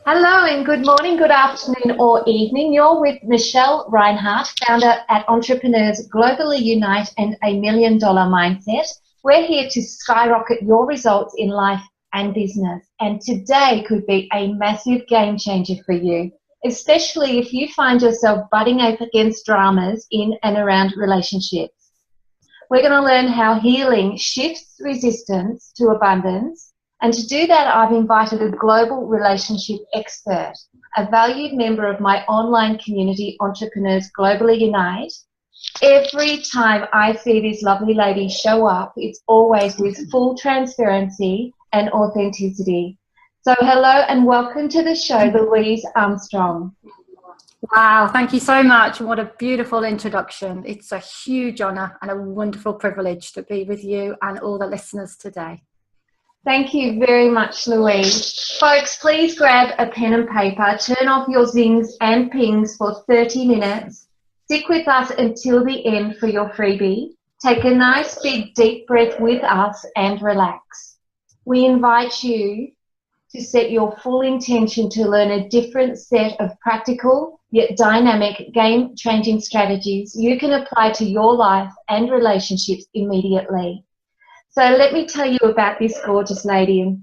Hello and good morning, good afternoon or evening. You're with Michelle Reinhardt, founder at Entrepreneurs Globally Unite and $1 Million Mindset. We're here to skyrocket your results in life and business. And today could be a massive game changer for you, especially if you find yourself butting up against dramas in and around relationships. We're going to learn how healing shifts resistance to abundance. And to do that, I've invited a global relationship expert, a valued member of my online community, Entrepreneurs Globally Unite. Every time I see this lovely lady show up, it's always with full transparency and authenticity. So hello and welcome to the show, Louise Armstrong. Wow, thank you so much. What a beautiful introduction. It's a huge honour and a wonderful privilege to be with you and all the listeners today. Thank you very much, Louise. Folks, please grab a pen and paper, turn off your zings and pings for 30 minutes. Stick with us until the end for your freebie. Take a nice big deep breath with us and relax. We invite you to set your full intention to learn a different set of practical yet dynamic game-changing strategies you can apply to your life and relationships immediately. So let me tell you about this gorgeous lady.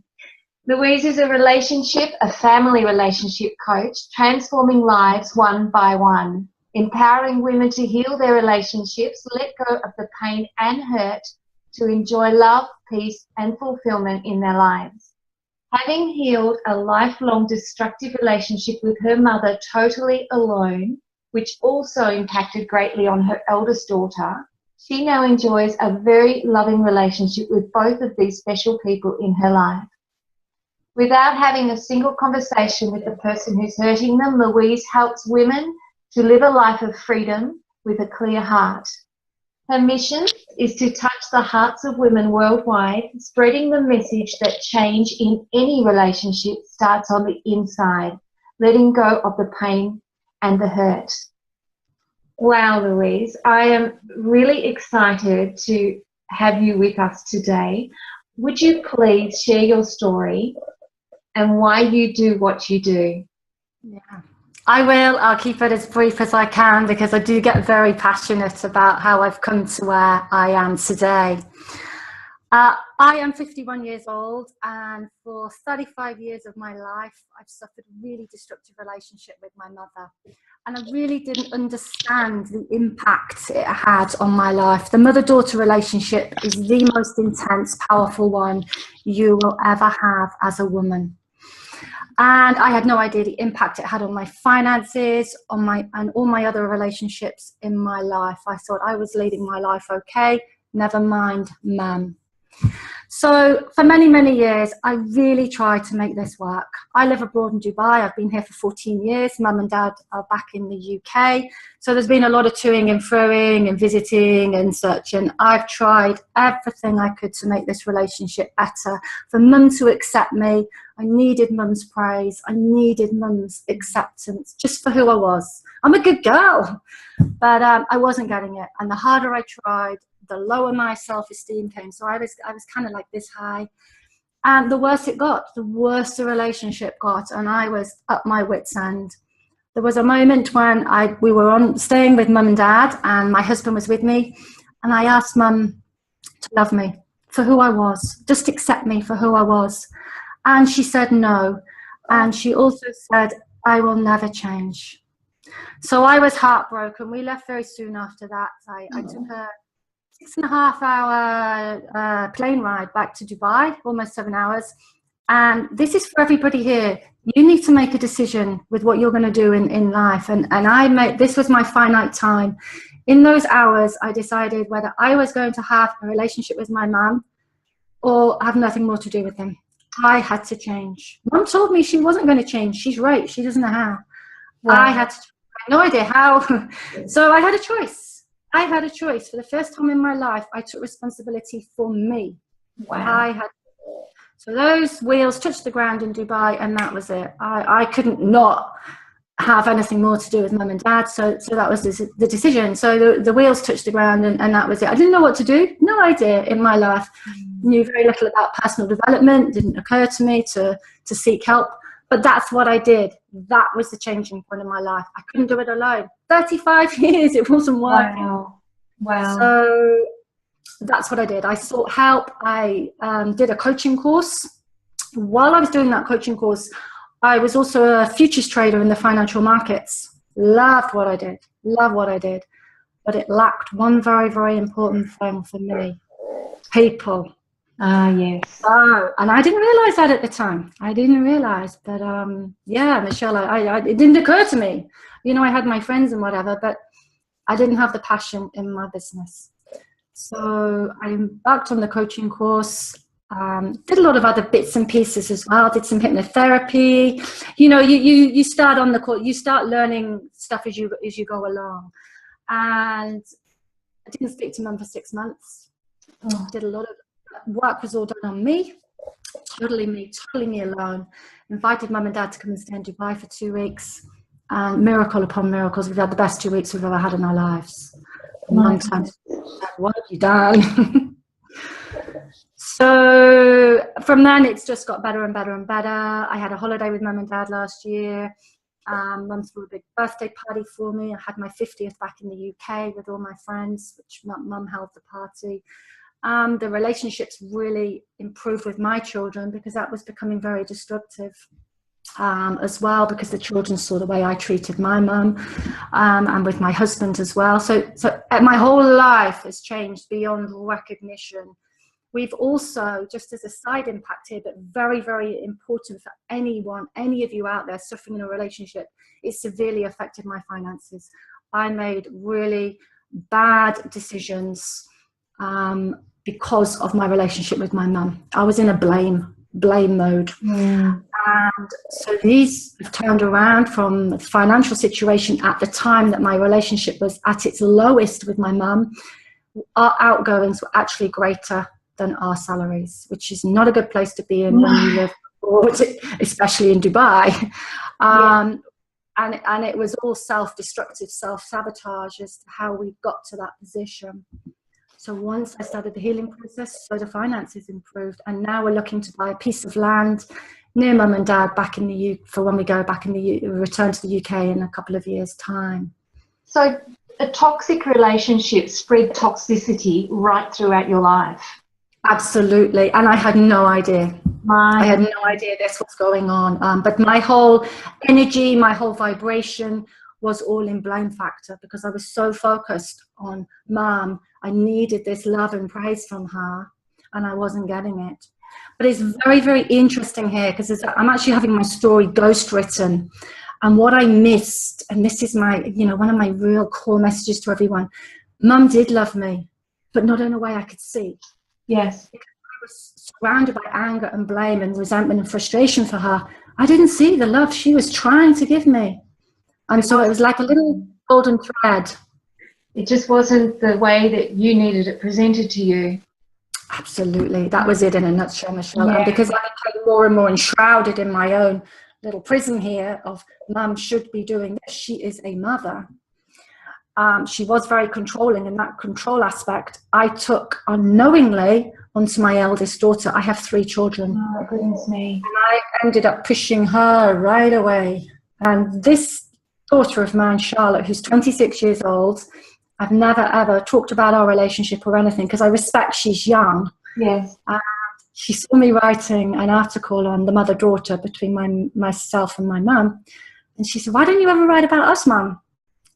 Louise is a family relationship coach, transforming lives one by one, empowering women to heal their relationships, let go of the pain and hurt, to enjoy love, peace, and fulfillment in their lives. Having healed a lifelong destructive relationship with her mother totally alone, which also impacted greatly on her eldest daughter, she now enjoys a very loving relationship with both of these special people in her life. Without having a single conversation with the person who's hurting them, Louise helps women to live a life of freedom with a clear heart. Her mission is to touch the hearts of women worldwide, spreading the message that change in any relationship starts on the inside, letting go of the pain and the hurt. Wow, Louise, I am really excited to have you with us today. Would you please share your story and why you do what you do? Yeah, I will. I'll keep it as brief as I can because I do get very passionate about how I've come to where I am today. I am 51 years old, and for 35 years of my life, I've suffered a really destructive relationship with my mother. And I really didn't understand the impact it had on my life. The mother-daughter relationship is the most intense, powerful one you will ever have as a woman. And I had no idea the impact it had on my finances, and all my other relationships in my life. I thought I was leading my life okay, never mind mum. So for many, many years, I really tried to make this work. I live abroad in Dubai. I've been here for 14 years. Mum and dad are back in the UK. So there's been a lot of toing and froing and visiting and such. And I've tried everything I could to make this relationship better. For mum to accept me, I needed mum's praise. I needed mum's acceptance just for who I was. I'm a good girl, but I wasn't getting it. And the harder I tried, the lower my self-esteem came. So I was kind of like this high, and the worse it got, the worse the relationship got, and I was at my wit's end. There was a moment when we were staying with mum and dad, and my husband was with me, and I asked mum to love me for who I was, just accept me for who I was, and she said no, and she also said I will never change. So I was heartbroken. We left very soon after that. I took a 6.5 hour plane ride back to Dubai, almost 7 hours. And this is for everybody here. You need to make a decision with what you're going to do in life. And this was my finite time. In those hours, I decided whether I was going to have a relationship with my mum or have nothing more to do with him. I had to change. Mum told me she wasn't going to change. She's right. She doesn't know how. Wow. I had no idea how. So I had a choice. For the first time in my life, I took responsibility for me. Wow. So those wheels touched the ground in Dubai, and that was it. I couldn't not have anything more to do with mum and dad. So that was the decision. So the wheels touched the ground, and that was it. I didn't know what to do. No idea in my life. Knew very little about personal development. Didn't occur to me to seek help. But that's what I did. That was the changing point in my life. I couldn't do it alone. 35 years, it wasn't working. Wow. So that's what I did. I sought help. I did a coaching course. While I was doing that coaching course, I was also a futures trader in the financial markets. Loved what I did. But it lacked one very, very important thing for me: people. Yes. And I didn't realize that at the time. I didn't realize. But yeah, Michelle, it didn't occur to me. You know, I had my friends and whatever, but I didn't have the passion in my business. So I embarked on the coaching course. Did a lot of other bits and pieces as well. Did some hypnotherapy. You know, you start on the course, you start learning stuff as you go along. And I didn't speak to Mum for 6 months. Did a lot of work, was all done on me. Totally me alone. Invited Mum and Dad to come and stay in Dubai for 2 weeks. And miracle upon miracles, we've had the best 2 weeks we've ever had in our lives. One time, what have you done? So from then, it's just got better and better and better. I had a holiday with Mum and Dad last year. Mum threw a big birthday party for me. I had my 50th back in the UK with all my friends, which Mum held the party. The relationships really improved with my children because that was becoming very destructive as well, because the children saw the way I treated my mum and with my husband as well. So my whole life has changed beyond recognition. We've also, just as a side impact here, but very, very important for anyone, any of you out there suffering in a relationship, it severely affected my finances. I made really bad decisions because of my relationship with my mum. I was in a blame mode. And so these have turned around from the financial situation at the time that my relationship was at its lowest with my mum. Our outgoings were actually greater than our salaries, which is not a good place to be in when you live abroad, especially in Dubai. And it was all self-destructive, self-sabotage as to how we got to that position. So once I started the healing process, so the finances improved. And now we're looking to buy a piece of land near Mum and Dad back in the UK for when we go back in the return to the UK in a couple of years' time. So a toxic relationship spread toxicity right throughout your life. Absolutely. And I had no idea. I had no idea this was going on. But my whole energy, my whole vibration was all in blame factor because I was so focused on Mum. I needed this love and praise from her and I wasn't getting it. But it's very, very interesting here because I'm actually having my story ghost written. And what I missed, and this is my, one of my real core messages to everyone, Mum did love me, but not in a way I could see. Yes. Because I was surrounded by anger and blame and resentment and frustration for her. I didn't see the love she was trying to give me. And so it was like a little golden thread. It just wasn't the way that you needed it presented to you. Absolutely. That was it in a nutshell, Michelle. Yeah. And because I became more and more enshrouded in my own little prison here of Mum should be doing this. She is a mother. She was very controlling, and that control aspect I took unknowingly onto my eldest daughter. I have 3 children. Oh, goodness me. And I ended up pushing her right away. And this daughter of mine, Charlotte, who's 26 years old, I've never, ever talked about our relationship or anything because I respect she's young. Yes. And she saw me writing an article on the mother-daughter between myself and my mum. And she said, why don't you ever write about us, Mum?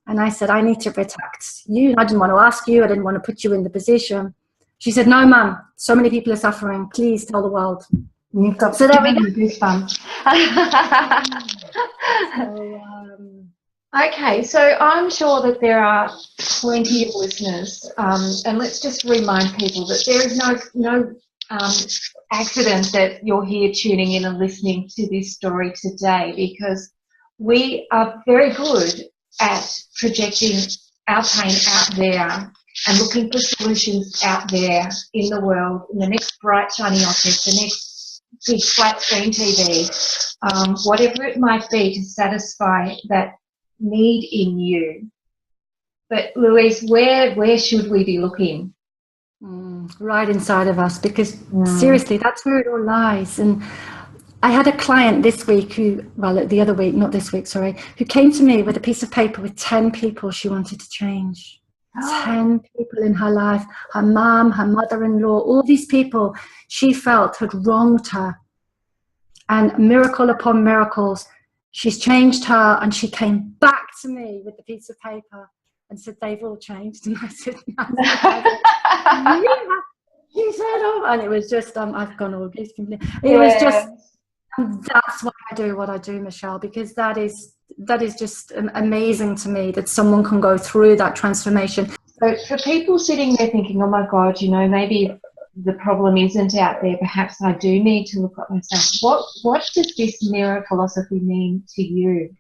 And I said, I need to protect you. I didn't want to ask you. I didn't want to put you in the position. She said, no, Mum, so many people are suffering. Please tell the world. You've got so there we go. Goosebumps. Okay, so I'm sure that there are plenty of listeners, and let's just remind people that there is no accident that you're here tuning in and listening to this story today, because we are very good at projecting our pain out there and looking for solutions out there in the world, in the next bright shiny object, the next big flat screen TV, whatever it might be to satisfy that need in you. But Louise, where should we be looking? Right inside of us, because seriously, that's where it all lies. And I had a client this week the other week, not this week, sorry, who came to me with a piece of paper with 10 people she wanted to change. 10 people in her life, her mum, her mother-in-law, all these people she felt had wronged her. And miracle upon miracles, she's changed her, and she came back to me with the piece of paper and said, they've all changed. And I said, no. Yeah. She said, oh, and it was just, I've gone all goose. It was just, that's why I do what I do, Michelle, because that is just amazing to me that someone can go through that transformation. So for people sitting there thinking, oh my God, you know, maybe the problem isn't out there, perhaps I do need to look at myself. What does this mirror philosophy mean to you?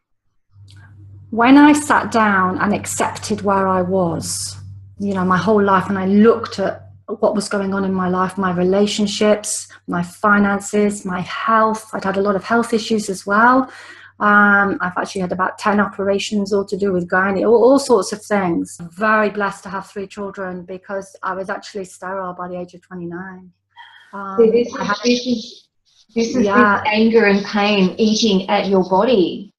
When I sat down and accepted where I was, you know, my whole life, and I looked at what was going on in my life, my relationships, my finances, my health. I'd had a lot of health issues as well. I've actually had about 10 operations, all to do with gynae, all sorts of things. I'm very blessed to have 3 children because I was actually sterile by the age of 29. This is this anger and pain eating at your body.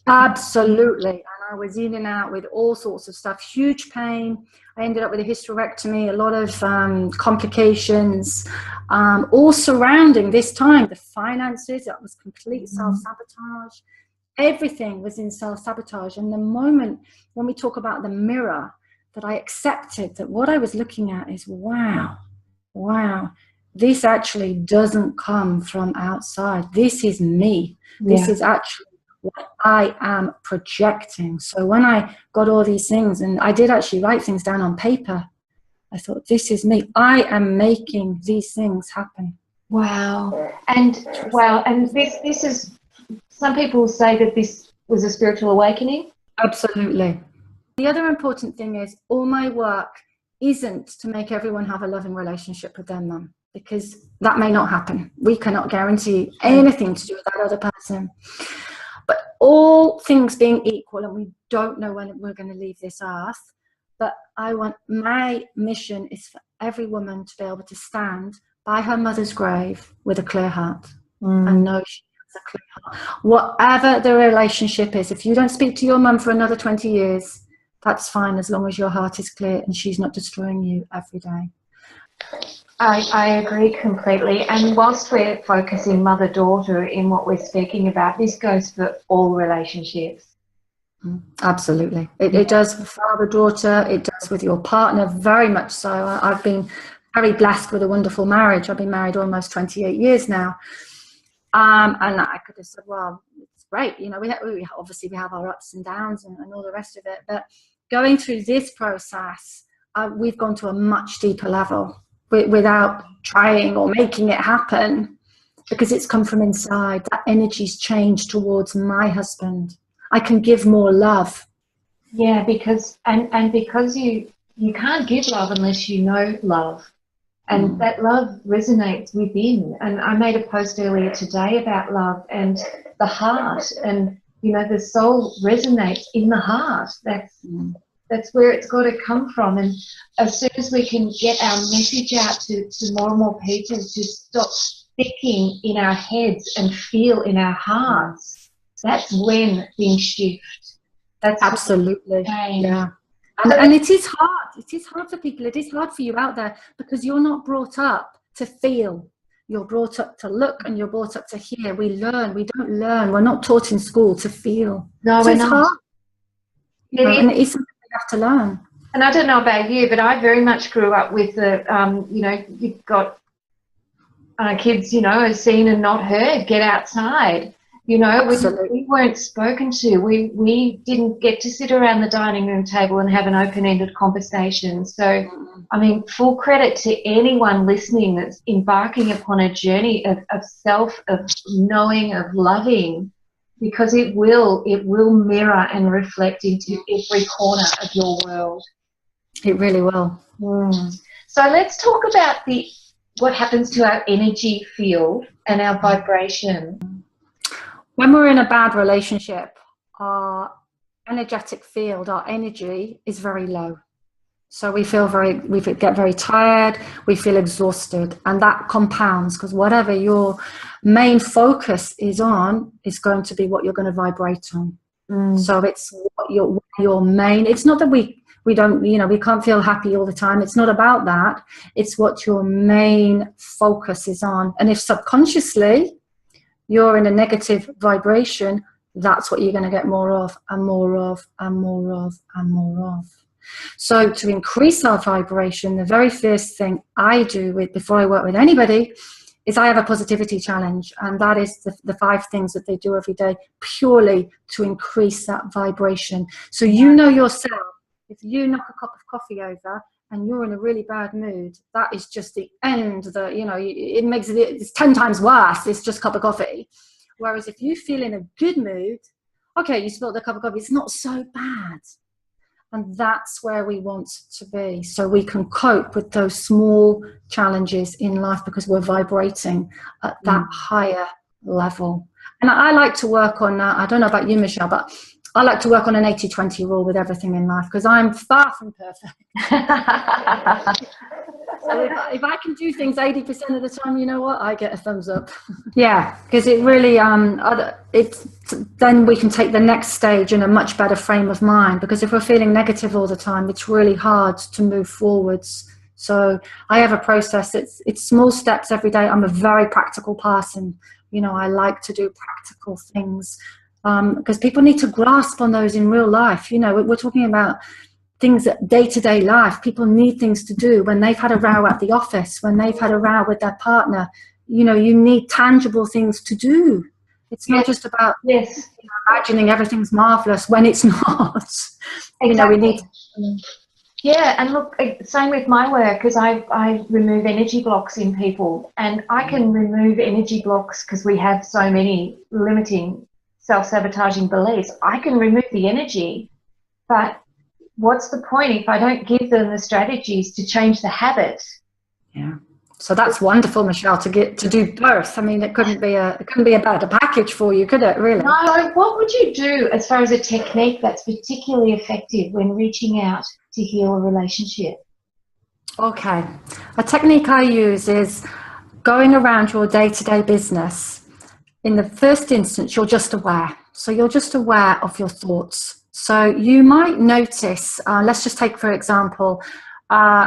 Absolutely. And I was in and out with all sorts of stuff, huge pain. I ended up with a hysterectomy, a lot of complications, all surrounding this time. The finances, that was complete self-sabotage. Everything was in self-sabotage. And the moment when we talk about the mirror, that I accepted that what I was looking at is, wow, this actually doesn't come from outside. This is me. This is actually what I am projecting. So when I got all these things, and I did actually write things down on paper, I thought, this is me. I am making these things happen. Wow. And this is, some people say that this was a spiritual awakening. Absolutely. The other important thing is, all my work isn't to make everyone have a loving relationship with their mum, because that may not happen. We cannot guarantee anything to do with that other person. But all things being equal, and we don't know when we're going to leave this earth, but my mission is for every woman to be able to stand by her mother's grave with a clear heart and know she has a clear heart. Whatever the relationship is, if you don't speak to your mum for another 20 years, that's fine, as long as your heart is clear and she's not destroying you every day. I agree completely. And whilst we're focusing mother-daughter in what we're speaking about, this goes for all relationships. Absolutely. It does for father-daughter. It does with your partner, very much so. I've been very blessed with a wonderful marriage. I've been married almost 28 years now. And I could have said, well, it's great. You know, we obviously have our ups and downs and all the rest of it. But going through this process, we've gone to a much deeper level without trying or making it happen, because it's come from inside. That energy's changed towards my husband. I can give more love. Yeah, because you can't give love unless you know love. And that love resonates within. And I made a post earlier today about love and the heart. And, you know, the soul resonates in the heart. That's where it's got to come from. And as soon as we can get our message out to more and more people to stop thinking in our heads and feel in our hearts, that's when things shift. That's absolutely. Yeah. And it is hard. It is hard for people. It is hard for you out there, because you're not brought up to feel. You're brought up to look, and you're brought up to hear. We learn. We don't learn. We're not taught in school to feel. No, so we're it's not. hard. And it is something we have to learn. And I don't know about you, but I very much grew up with the, you know, you've got kids, you know, are seen and not heard. Get outside. You know, we weren't spoken to. We didn't get to sit around the dining room table and have an open-ended conversation. So, I mean, full credit to anyone listening that's embarking upon a journey of self, of knowing, of loving, because it will mirror and reflect into every corner of your world. It really will. So let's talk about what happens to our energy field and our vibration. When we're in a bad relationship, our energetic field, our energy is very low. So we get very tired, we feel exhausted, and that compounds, because whatever your main focus is on is going to be what you're going to vibrate on. So it's what your main, it's not that we don't, you know, we can't feel happy all the time. It's not about that. It's what your main focus is on. And if subconsciously you're in a negative vibration, that's what you're going to get more of and more of and more of and more of. So to increase our vibration, the very first thing I do before I work with anybody is I have a positivity challenge, and that is the 5 things that they do every day purely to increase that vibration. So you know yourself, if you knock a cup of coffee over and you're in a really bad mood, that is just the end. You know, it makes it's 10 times worse. It's just a cup of coffee. Whereas if you feel in a good mood, okay, you spilled a cup of coffee, it's not so bad. And that's where we want to be, so we can cope with those small challenges in life because we're vibrating at that higher level. And I like to work on, I don't know about you, Michelle, but I like to work on an 80-20 rule with everything in life because I'm far from perfect. So if I can do things 80% of the time, you know what? I get a thumbs up. Yeah, because it really, then we can take the next stage in a much better frame of mind, because if we're feeling negative all the time, it's really hard to move forwards. So I have a process. It's small steps every day. I'm a very practical person. You know, I like to do practical things because people need to grasp on those in real life. You know, we're talking about things that day-to-day life. People need things to do when they've had a row at the office, when they've had a row with their partner. You know, you need tangible things to do. It's not just about imagining everything's marvelous when it's not. Exactly. You know, we need to, yeah, and look, same with my work, because I remove energy blocks in people, and I can remove energy blocks because we have so many limiting self-sabotaging beliefs. I can remove the energy, but what's the point if I don't give them the strategies to change the habit? Yeah. So that's wonderful, Michelle, to do both. I mean, it couldn't be a better package for you, could it, really? No. What would you do as far as a technique that's particularly effective when reaching out to heal a relationship? Okay. A technique I use is going around your day-to-day business. In the first instance, you're just aware. So you're just aware of your thoughts. So you might notice, let's just take, for example,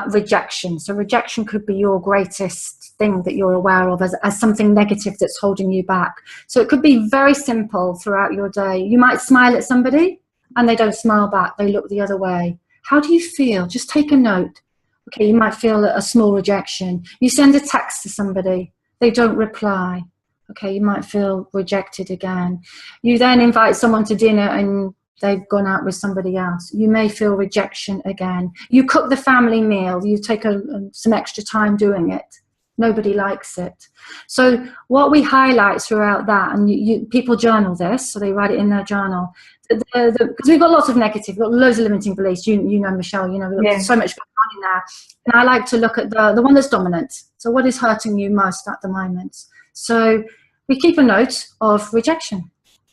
rejection. So rejection could be your greatest thing that you're aware of as something negative that's holding you back. So it could be very simple throughout your day. You might smile at somebody and they don't smile back. They look the other way. How do you feel? Just take a note. Okay, you might feel a small rejection. You send a text to somebody. They don't reply. Okay, you might feel rejected again. You then invite someone to dinner and they've gone out with somebody else. You may feel rejection again. You cook the family meal. You take some extra time doing it. Nobody likes it. So what we highlight throughout that, and people journal this, so they write it in their journal, because we've got lots of negative, we've got loads of limiting beliefs. You know, Michelle, you know, we've got so much going on in there. And I like to look at the one that's dominant. So what is hurting you most at the moment? So we keep a note of rejection.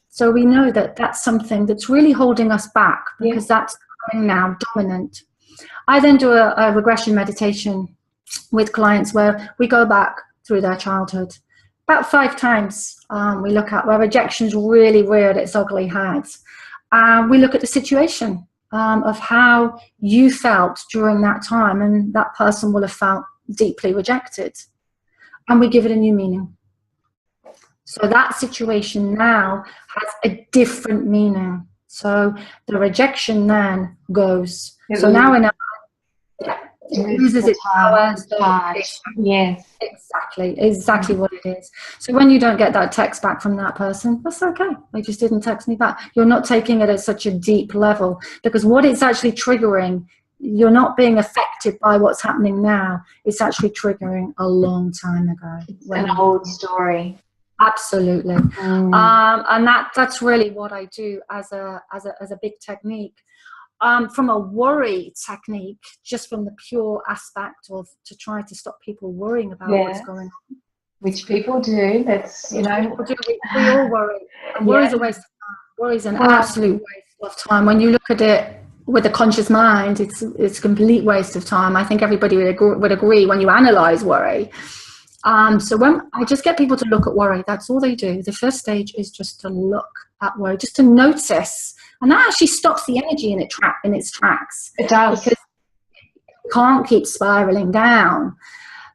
So we know that that's something that's really holding us back because that's becoming now dominant. I then do a regression meditation with clients where we go back through their childhood. About 5 times we look at where rejection's really reared its ugly head. We look at the situation of how you felt during that time, and that person will have felt deeply rejected. And we give it a new meaning. So that situation now has a different meaning. So the rejection then goes. So now in our it loses its power. Yes. Exactly what it is. So when you don't get that text back from that person, that's okay. They just didn't text me back. You're not taking it at such a deep level, because what it's actually triggering, you're not being affected by what's happening now. It's actually triggering a long time ago. It's an old story. Absolutely. And that's really what I do as a big technique. From a worry technique, just from the pure aspect of to try to stop people worrying about what's going on. Which people do. That's, you know. We all worry. And worry is a waste of time. Worry is an absolute waste of time. When you look at it with a conscious mind, it's a complete waste of time. I think everybody would agree when you analyse worry. So when I just get people to look at worry, that's all they do. The first stage is just to look at worry, just to notice. And that actually stops the energy in its tracks. It does. Because it can't keep spiraling down.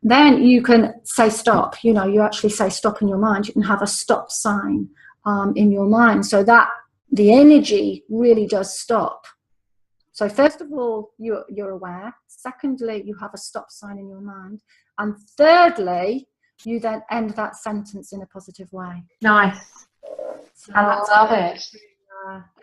Then you can say stop. You know, you actually say stop in your mind. You can have a stop sign in your mind so that the energy really does stop. So first of all, you're aware. Secondly, you have a stop sign in your mind. And thirdly, you then end that sentence in a positive way. Nice. So I love it.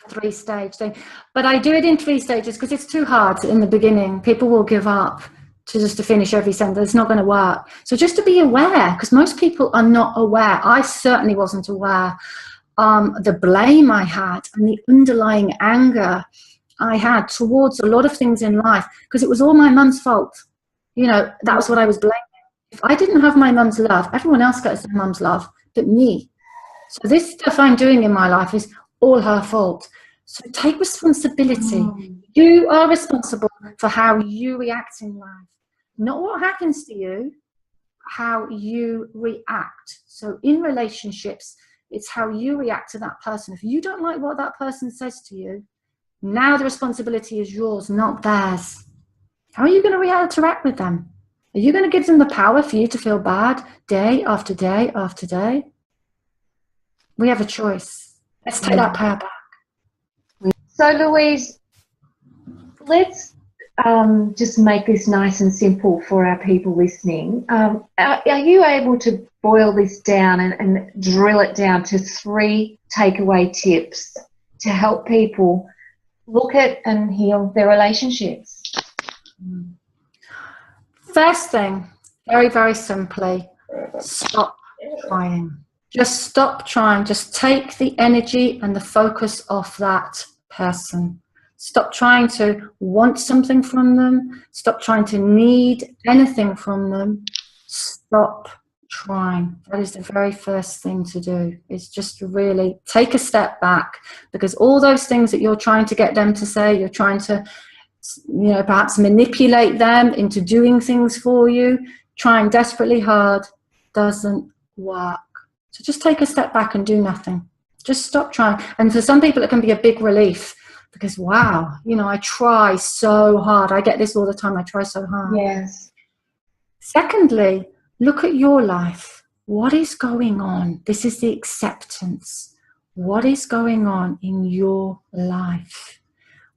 3-stage thing. But I do it in 3 stages because it's too hard in the beginning. People will give up to finish every sentence. It's not going to work. So just to be aware, because most people are not aware. I certainly wasn't aware. The blame I had and the underlying anger I had towards a lot of things in life, because it was all my mum's fault. You know, that was what I was blaming. If I didn't have my mum's love, everyone else gets their mum's love, but me. So this stuff I'm doing in my life is all her fault. So take responsibility. You are responsible for how you react in life. Not what happens to you, how you react. So in relationships, it's how you react to that person. If you don't like what that person says to you, now the responsibility is yours, not theirs. How are you going to interact with them? Are you going to give them the power for you to feel bad day after day after day? We have a choice. Let's take that power back. So Louise, let's just make this nice and simple for our people listening. Are you able to boil this down and drill it down to 3 takeaway tips to help people look at and heal their relationships? First thing, very, very simply, stop trying. Just stop trying. Just take the energy and the focus off that person. Stop trying to want something from them. Stop trying to need anything from them. Stop trying. That is the very first thing to do, is just to really take a step back, because all those things that you're trying to get them to say, you're trying to, you know, perhaps manipulate them into doing things for you, trying desperately hard, doesn't work. So just take a step back and do nothing. Just stop trying. And for some people, it can be a big relief, because, wow, you know, I try so hard. I get this all the time. I try so hard. Yes. Secondly, look at your life. What is going on? This is the acceptance. What is going on in your life?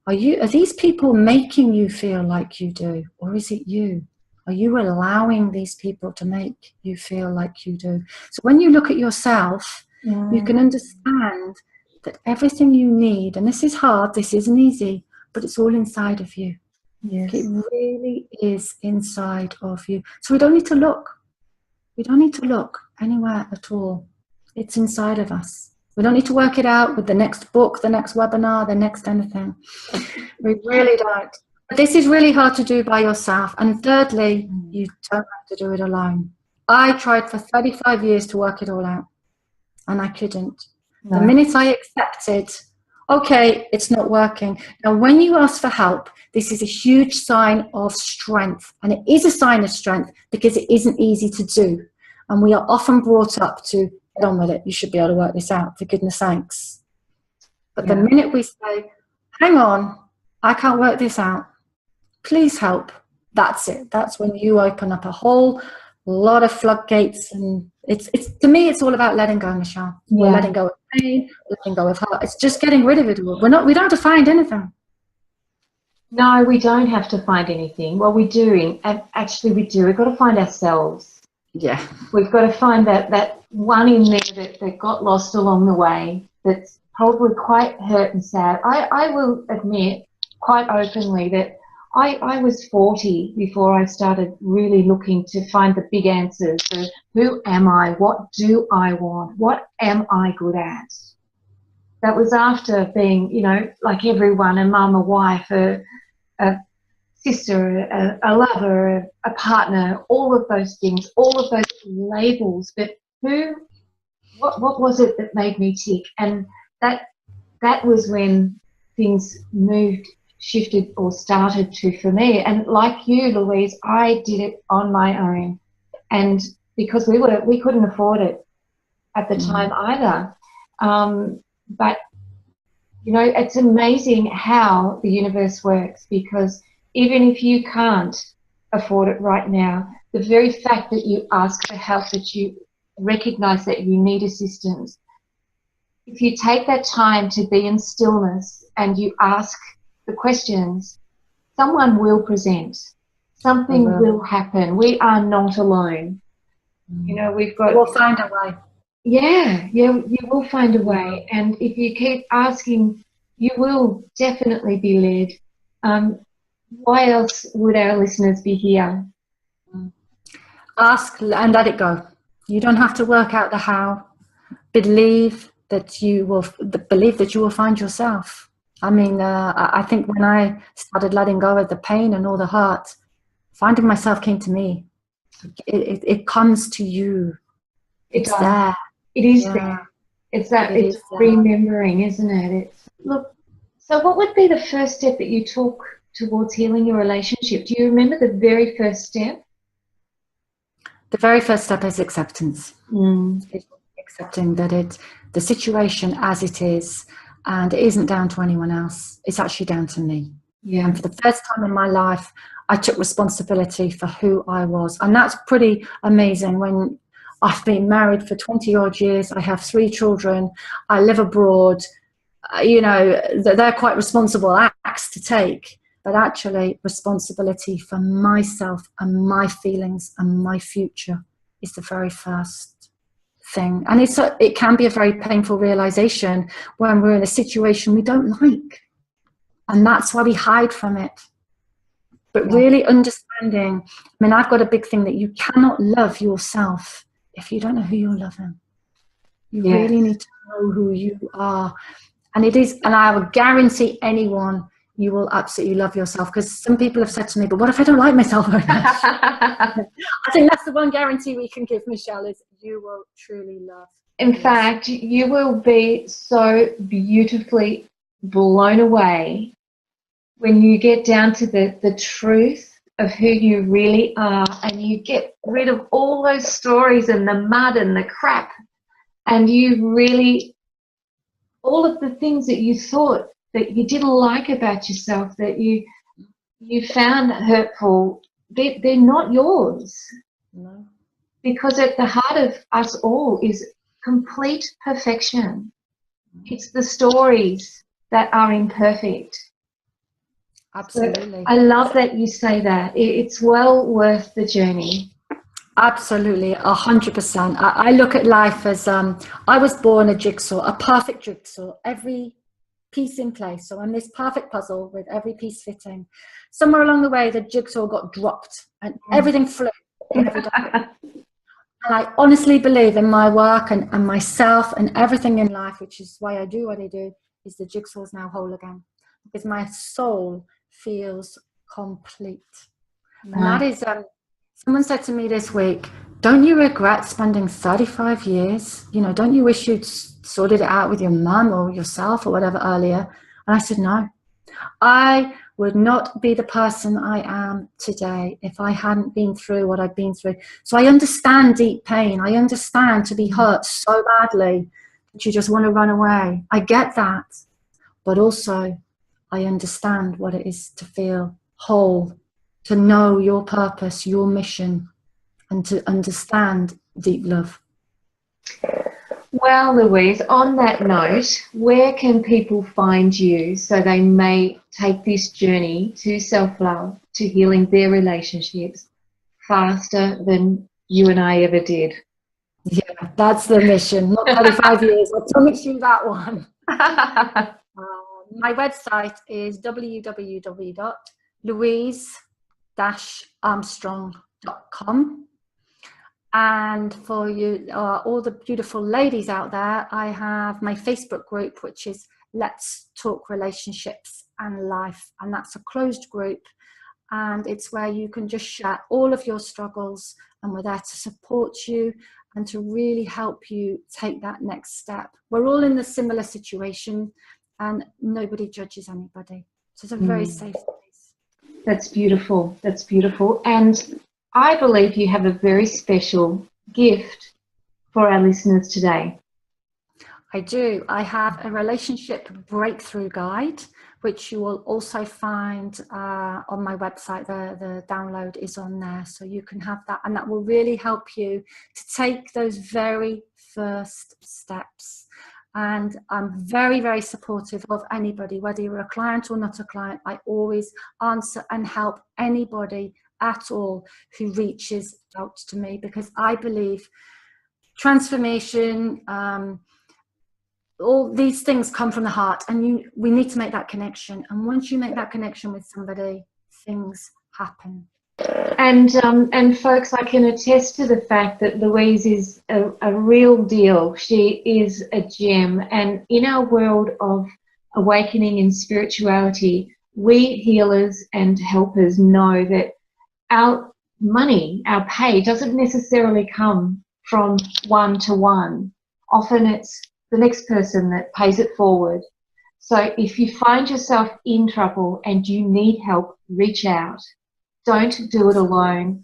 Are these people making you feel like you do, or is it you? Are you allowing these people to make you feel like you do? So when you look at yourself, you can understand that everything you need, and this is hard, this isn't easy, but it's all inside of you. Yes. It really is inside of you. So we don't need to look. We don't need to look anywhere at all. It's inside of us. We don't need to work it out with the next book, the next webinar, the next anything. We really don't. But this is really hard to do by yourself. And thirdly, you don't have to do it alone. I tried for 35 years to work it all out, and I couldn't. No. The minute I accepted, okay, it's not working. Now, when you ask for help, this is a huge sign of strength. And it is a sign of strength because it isn't easy to do. And we are often brought up to get on with it. You should be able to work this out, for goodness sakes. But the minute we say, hang on, I can't work this out, please help, that's it. That's when you open up a whole lot of floodgates. And it's to me, it's all about letting go, Michelle. We're letting go of pain, letting go of hurt. It's just getting rid of it all. We don't have to find anything. No, we don't have to find anything. Well, we do. Actually, we do. We've got to find ourselves. Yeah. We've got to find that one in there that got lost along the way, that's probably quite hurt and sad. I will admit quite openly that I was 40 before I started really looking to find the big answers. So who am I? What do I want? What am I good at? That was after being, you know, like everyone, a mum, a wife, a sister, a lover, a partner, all of those things, all of those labels. But what was it that made me tick? And that was when things shifted or started to for me. And like you, Louise, I did it on my own. And because we couldn't afford it at the time either. But you know, it's amazing how the universe works, because even if you can't afford it right now, the very fact that you ask for help, that you recognize that you need assistance, if you take that time to be in stillness and you ask the questions, someone will present. Something will happen. We are not alone. You know, We'll find a way. Yeah, you will find a way. And if you keep asking, you will definitely be led. Why else would our listeners be here? Ask and let it go. You don't have to work out the how. Believe that you will find yourself. I mean, I think when I started letting go of the pain and all the hurt, finding myself came to me. It comes to you. It's there. It is there. It's remembering, isn't it? Look, so what would be the first step that you took towards healing your relationship? Do you remember the very first step? The very first step is acceptance. It's accepting that the situation as it is, and it isn't down to anyone else. It's actually down to me. Yeah. And for the first time in my life, I took responsibility for who I was. And that's pretty amazing when I've been married for 20 odd years. I have 3 children. I live abroad. You know, they're quite responsible acts to take, but actually responsibility for myself and my feelings and my future is the very first thing. And it can be a very painful realization when we're in a situation we don't like. And that's why we hide from it. But really understanding, I mean, I've got a big thing that you cannot love yourself if you don't know who you're loving. You really need to know who you are. And I will guarantee anyone, you will absolutely love yourself. Because some people have said to me, but what if I don't like myself very much? I think that's the one guarantee we can give, Michelle, is you will truly love. In fact, you will be so beautifully blown away when you get down to the truth of who you really are, and you get rid of all those stories and the mud and the crap, and you really, all of the things that you thought that you didn't like about yourself, that you found hurtful, they're not yours. No. Because at the heart of us all is complete perfection. It's the stories that are imperfect. Absolutely. So I love that you say that. It's well worth the journey. Absolutely, 100%. I look at life as I was born a jigsaw, a perfect jigsaw, every piece in place. So I'm this perfect puzzle with every piece fitting. Somewhere along the way, the jigsaw got dropped and everything flew. And I honestly believe in my work and myself and everything in life, which is why I do what I do, is the jigsaw is now whole again. Because my soul feels complete. And that is, someone said to me this week, don't you regret spending 35 years? You know, don't you wish you'd sorted it out with your mum or yourself or whatever earlier? And I said, no. I would not be the person I am today if I hadn't been through what I've been through. So I understand deep pain. I understand to be hurt so badly that you just want to run away. I get that. But also, I understand what it is to feel whole, to know your purpose, your mission, and to understand deep love. Well, Louise, on that note, where can people find you so they may take this journey to self-love, to healing their relationships faster than you and I ever did? Yeah, that's the mission. Not 35 years. I promise you that one. My website is www.louise-armstrong.com. And for you, all the beautiful ladies out there, I have my Facebook group, which is Let's Talk Relationships and Life. And that's a closed group. And it's where you can just share all of your struggles. And we're there to support you and to really help you take that next step. We're all in a similar situation. And nobody judges anybody. So it's a very safe place. That's beautiful. That's beautiful. And I believe you have a very special gift for our listeners today? I do. I have a relationship breakthrough guide, which you will also find on my website. The download is on there, so you can have that, and that will really help you to take those very first steps. And I'm very, very supportive of anybody, whether you're a client or not a client. I always answer and help anybody at all who reaches out to me, because I believe transformation, all these things come from the heart, and we need to make that connection. And once you make that connection with somebody, things happen. And folks, I can attest to the fact that Louise is a real deal. She is a gem. And in our world of awakening and spirituality, we healers and helpers know that our money, our pay, doesn't necessarily come from one to one. Often it's the next person that pays it forward. So if you find yourself in trouble and you need help, reach out. Don't do it alone.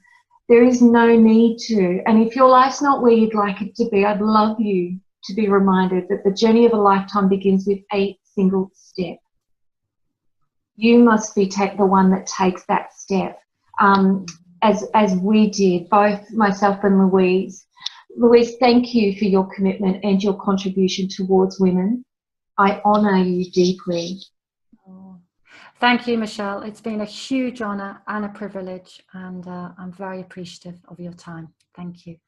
There is no need to. And if your life's not where you'd like it to be, I'd love you to be reminded that the journey of a lifetime begins with a single step. You must be the one that takes that step, as we did, both myself and Louise. Louise, thank you for your commitment and your contribution towards women. I honour you deeply. Thank you, Michelle. It's been a huge honour and a privilege, and I'm very appreciative of your time. Thank you.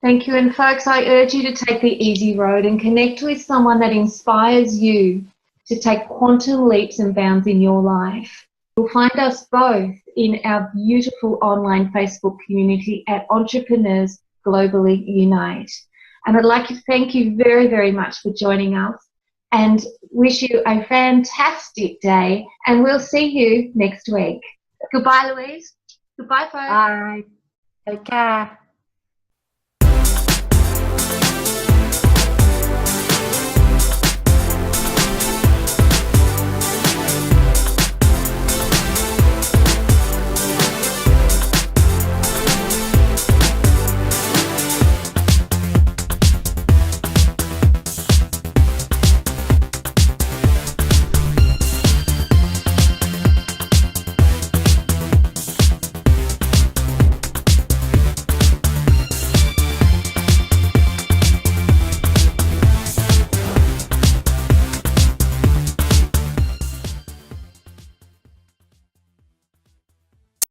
Thank you. And folks, I urge you to take the easy road and connect with someone that inspires you to take quantum leaps and bounds in your life. You'll find us both in our beautiful online Facebook community at Entrepreneurs Globally Unite. And I'd like to thank you very, very much for joining us, and wish you a fantastic day, and we'll see you next week. Goodbye, Louise. Goodbye, folks. Bye. Take care.